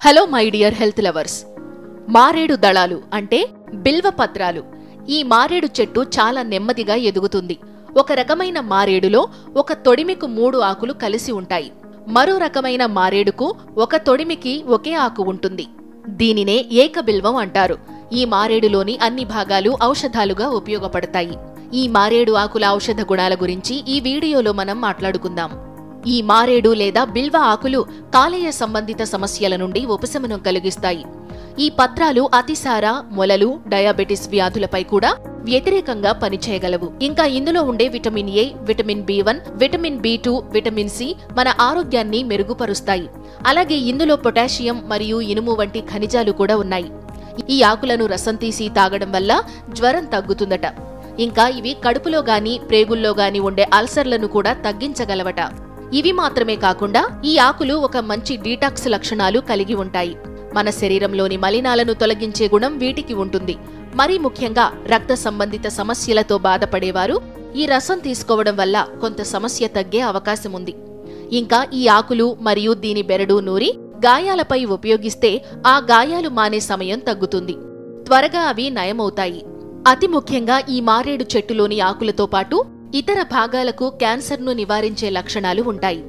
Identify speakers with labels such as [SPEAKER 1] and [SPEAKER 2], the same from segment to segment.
[SPEAKER 1] Hello my dear health lovers. మారేడు దళాలు అంటే బిల్వ పత్రాలు. ఈ మారేడు చెట్టు చాలా నెమ్మదిగా ఎదుగుతుంది. ఒక రకమైన మారేడులో ఒక తొడిమికు 3 ఆకులు కలిసి ఉంటాయి. మరో రకమైన మారేడుకు ఒక తొడిమికి ఒకే ఆకు ఉంటుంది. దీనినే ఏకబిల్వం అంటారు. ఈ మారేడులోని అన్ని భాగాలు ఔషధాలుగా ఉపయోగపడతాయి. ఈ మారేడు ఆకుల ఔషధ గుణాల గురించి ఈ వీడియోలో మనం మాట్లాడుకుందాం. ఈ మారేడు లేదా బిల్వ ఆకులు కాలేయ సంబంధిత సమస్యల నుండి ఉపశమనం కలిగిస్తాయి. ఈ పత్రాలు అతిసార, మొలలు, డయాబెటిస్ వ్యాధులపై కూడా వ్యతిరేకంగా పనిచేయగలవు. ఇంకా ఇందులో ఉండే vitamin A, vitamin B1, vitamin B2, vitamin C మన ఆరోగ్యాన్ని మెరుగుపరుస్తాయి. అలాగే ఇందులో పొటాషియం మరియు ఇనుము వంటి ఖనిజాలు కూడా ఉన్నాయి. ఈ ఆకులను రసం తీసి తాగడం వల్ల జ్వరం తగ్గుతుందట. ఇంకా ఇవి కడుపులో గాని ప్రేగుల్లో గాని ఉండే అల్సర్లను కూడా తగ్గించగలవట. ఇవి మాత్రమే కాకుండా ఈ ఆకులు ఒక మంచి డీటాక్స్ లక్షణాలు కలిగి ఉంటాయి. మన శరీరంలోని మలినాలను తొలగించే గుణం వీటికి ఉంటుంది. మరీ ముఖ్యంగా రక్త సంబంధిత సమస్యలతో బాధపడేవారు ఈ రసం తీసుకోవడం వల్ల కొంత సమస్య తగ్గే అవకాశం ఉంది. ఇంకా ఈ ఆకులు మరియు దీని బెరడు నూరి గాయాలపై ఉపయోగిస్తే ఆ గాయాలు మానే సమయం తగ్గుతుంది. త్వరగా అవి నయమవుతాయి. అతి ముఖ్యంగా ఈ మారేడు చెట్టులోని ఆకులతో పాటు ఇతర భాగాలకు క్యాన్సర్ను నివారించే లక్షణాలు ఉంటాయి.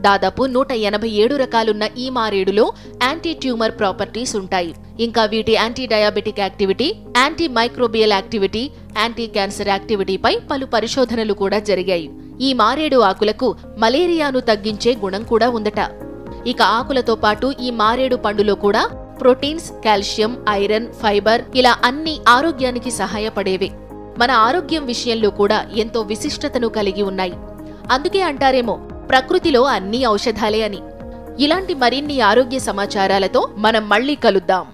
[SPEAKER 1] దాదాపు 187 రకాలున్న ఈ మారేడులో యాంటీ ట్యూమర్ ప్రాపర్టీస్ ఉంటాయి. ఇంకా వీటి anti diabetic activity, anti microbial activity, anti cancer యాక్టివిటీపై పలు పరిశోధనలు కూడా జరిగాయి. ఈ మారేడు ఆకులకు మలేరియాను తగ్గించే గుణం కూడా ఉందట. ఇక ఆకులతో పాటు ఈ మారేడు పండులో కూడా ప్రోటీన్స్, కాల్షియం, ఐరన్, ఫైబర్ ఇలా అన్ని ఆరోగ్యానికి సహాయపడేవే. మన ఆరోగ్యం విషయంలో కూడా ఎంతో విశిష్టతను కలిగి ఉన్నాయి. అందుకే అంటారేమో ప్రకృతిలో అన్ని ఔషధాలే అని. ఇలాంటి మరిన్ని ఆరోగ్య సమాచారాలతో మనం మళ్ళీ కలుద్దాం.